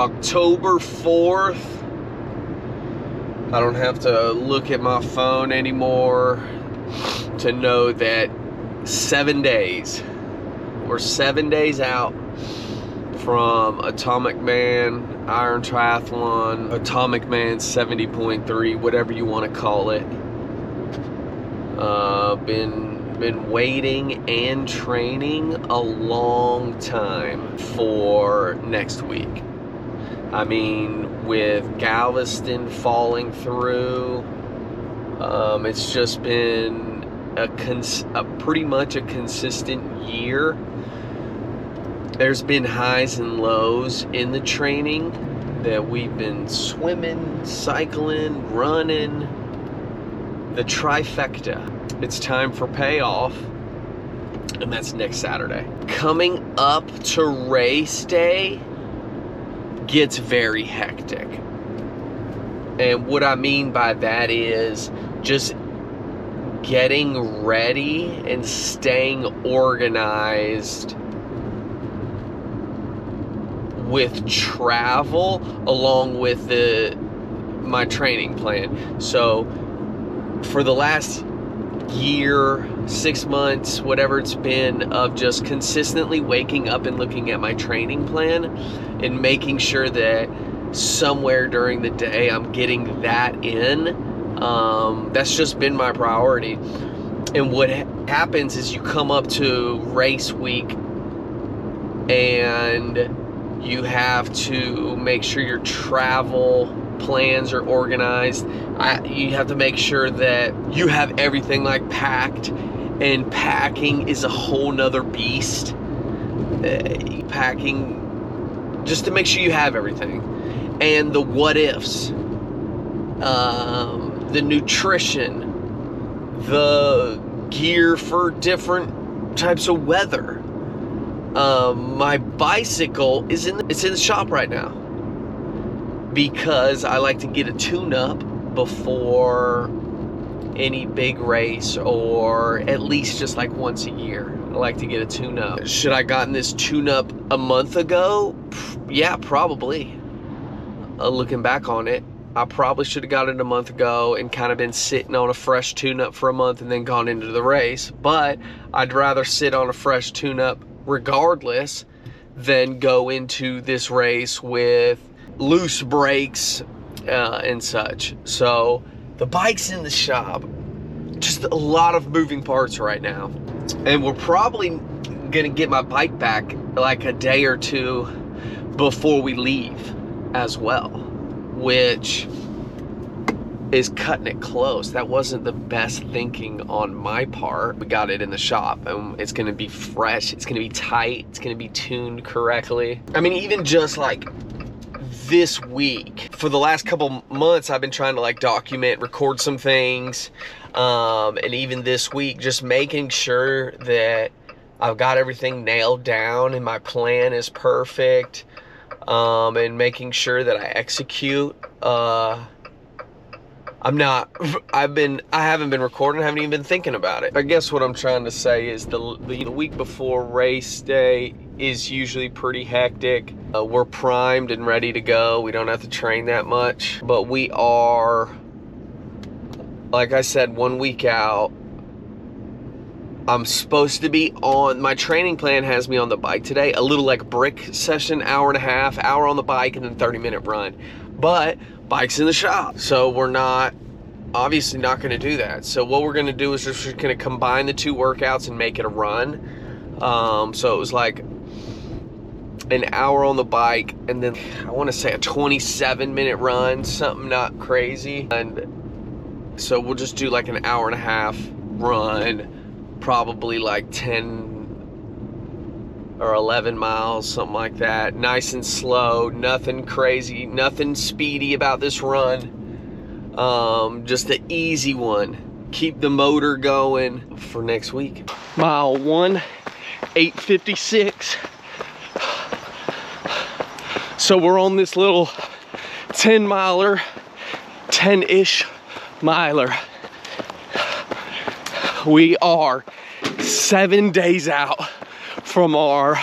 October 4th. I don't have to look at my phone anymore to know that 7 days. We're 7 days out from Atomic Man Iron Triathlon, Atomic Man 70.3, whatever you want to call it. Been waiting and training a long time for next week. I mean, with Galveston falling through, it's just been a pretty much a consistent year. There's been highs and lows in the training that we've been swimming, cycling, running, the trifecta. It's time for payoff, and that's next Saturday. Coming up to race day gets very hectic. And what I mean by that is just getting ready and staying organized with travel along with my training plan. So for the last year, 6 months, whatever it's been, of just consistently waking up and looking at my training plan and making sure that somewhere during the day I'm getting that in. That's just been my priority. And what happens is you come up to race week and you have to make sure your travel plans are organized. You have to make sure that you have everything like packed, and packing is a whole nother beast. Packing just to make sure you have everything, and the what ifs, the nutrition, the gear for different types of weather. My bicycle it's in the shop right now because I like to get a tune-up before any big race, or at least just like once a year. I like to get a tune-up. Should I gotten this tune-up a month ago? Yeah, probably. Looking back on it, I probably should have got it a month ago and kind of been sitting on a fresh tune-up for a month and then gone into the race. But I'd rather sit on a fresh tune-up regardless than go into this race with loose brakes and such. So the bike's in the shop, just a lot of moving parts right now, and we're probably gonna get my bike back like a day or two before we leave as well, which is cutting it close. That wasn't the best thinking on my part. We got it in the shop and it's gonna be fresh, it's gonna be tight, it's gonna be tuned correctly. I mean, even just like this week, for the last couple months, I've been trying to like document, record some things, and even this week, just making sure that I've got everything nailed down and my plan is perfect, and making sure that I execute. I haven't been recording, I haven't even been thinking about it. I guess what I'm trying to say is the week before race day is usually pretty hectic. We're primed and ready to go. We don't have to train that much, but we are, like I said, 1 week out. I'm supposed to be on, my training plan has me on the bike today, a little like brick session, hour and a half, hour on the bike, and then 30-minute run. But bike's in the shop, so we're obviously not gonna do that. So what we're gonna do is just gonna combine the two workouts and make it a run. So it was like an hour on the bike, and then I wanna say a 27-minute run, something not crazy. And so we'll just do like an hour and a half run, probably like 10 or 11 miles, something like that. Nice and slow, nothing crazy, nothing speedy about this run. Just an easy one. Keep the motor going for next week. Mile 1, 8:56. So we're on this little 10-miler, 10-ish miler. We are 7 days out from our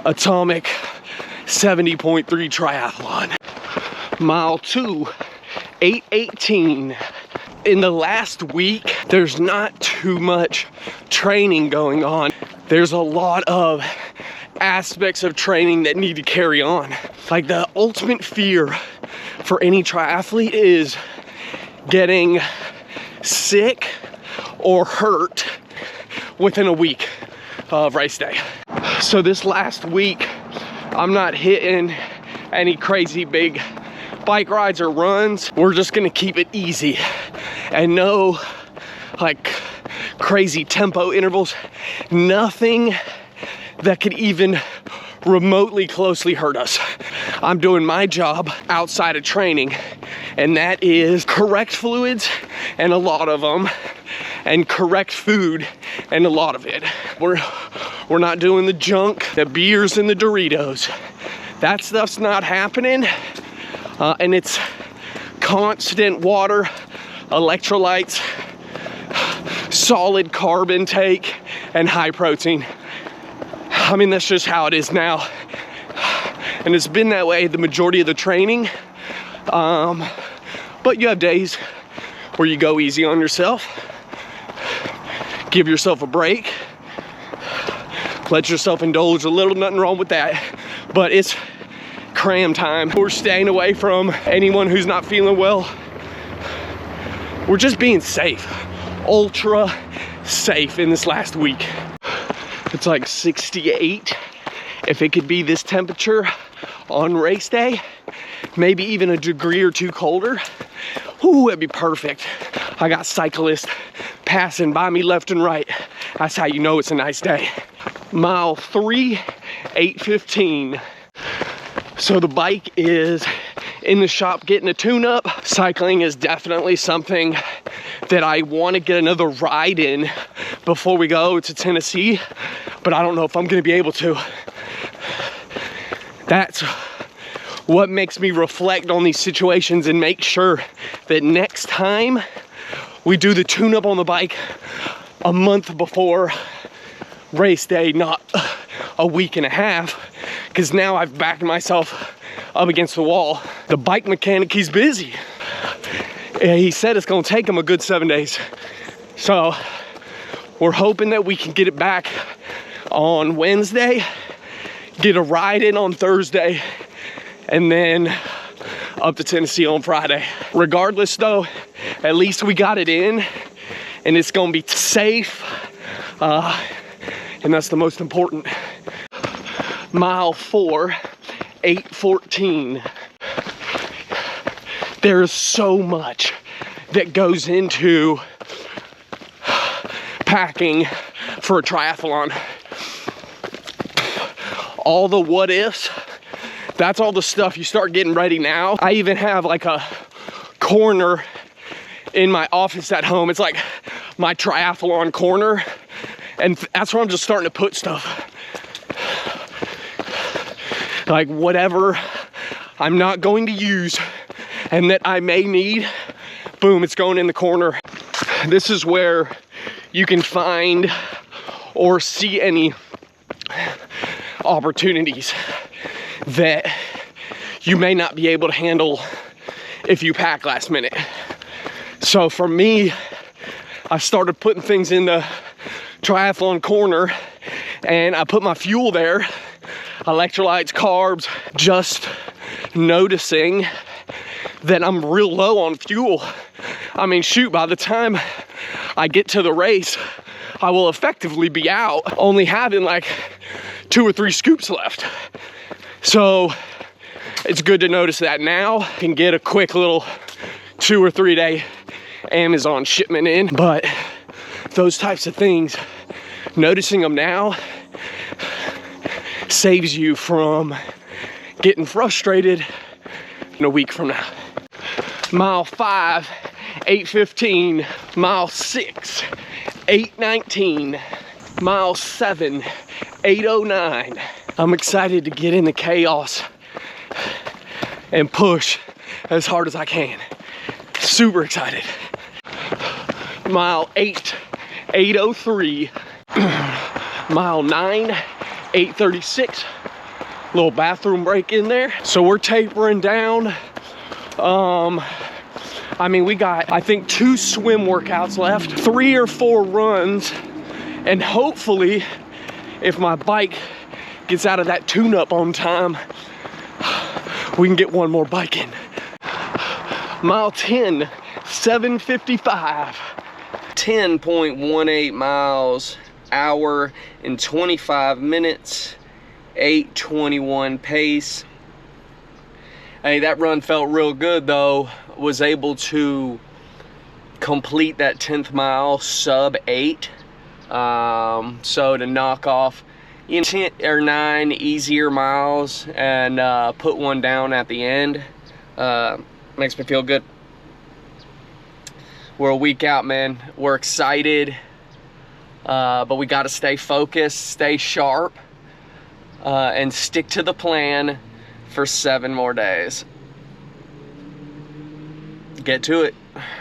Atomic 70.3 triathlon. Mile 2, 8:18. In the last week, there's not too much training going on. There's a lot of aspects of training that need to carry on. Like, the ultimate fear for any triathlete is getting sick or hurt within a week of race day. So this last week, I'm not hitting any crazy big bike rides or runs. We're just gonna keep it easy and no like crazy tempo intervals, nothing that could even remotely closely hurt us. I'm doing my job outside of training, and that is correct fluids and a lot of them, and correct food and a lot of it. We're not doing the junk, the beers and the Doritos. That stuff's not happening, and it's constant water, electrolytes, solid carb intake, and high protein. I mean, that's just how it is now. And it's been that way the majority of the training. But you have days where you go easy on yourself. Give yourself a break. Let yourself indulge a little, nothing wrong with that. But it's cram time. We're staying away from anyone who's not feeling well. We're just being safe. Ultra safe in this last week. It's like 68. If it could be this temperature on race day, maybe even a degree or two colder, ooh, it'd be perfect. I got cyclists passing by me left and right. That's how you know it's a nice day. Mile 3, 8:15. So the bike is in the shop getting a tune-up. Cycling is definitely something that I want to get another ride in before we go to Tennessee, but I don't know if I'm going to be able to. That's what makes me reflect on these situations and make sure that next time we do the tune-up on the bike a month before race day, not a week and a half, because now I've backed myself up against the wall. The bike mechanic, he's busy. He said it's gonna take him a good 7 days. So we're hoping that we can get it back on Wednesday, get a ride in on Thursday, and then up to Tennessee on Friday. Regardless though, at least we got it in, and it's gonna be safe, and that's the most important. Mile 4, 8:14. There's so much that goes into packing for a triathlon. All the what ifs, that's all the stuff you start getting ready now. I even have like a corner in my office at home. It's like my triathlon corner, and that's where I'm just starting to put stuff. Like whatever I'm not going to use and that I may need, boom, it's going in the corner. This is where you can find or see any opportunities that you may not be able to handle if you pack last minute. So for me, I started putting things in the triathlon corner, and I put my fuel there, electrolytes, carbs, just noticing that I'm real low on fuel. I mean, shoot, by the time I get to the race, I will effectively be out, only having like 2 or 3 scoops left. So it's good to notice that now. I can get a quick little 2 or 3 day Amazon shipment in, but those types of things, noticing them now saves you from getting frustrated in a week from now. Mile 5, 8:15. Mile 6, 8:19. Mile 7, 8:09. I'm excited to get in the chaos and push as hard as I can. Super excited. Mile 8, 8:03. Mile 9, 8:36. Little bathroom break in there. So we're tapering down. I mean, we got, I think, 2 swim workouts left, 3 or 4 runs, and hopefully, if my bike gets out of that tune-up on time, we can get one more bike in. Mile 10, 7:55. 10.18 miles, hour and 25 minutes, 8:21 pace. Hey, that run felt real good though. Was able to complete that 10th mile sub 8. So to knock off 10 or 9 easier miles and put one down at the end makes me feel good. We're a week out, man. We're excited, but we got to stay focused, stay sharp, and stick to the plan for 7 more days. Get to it.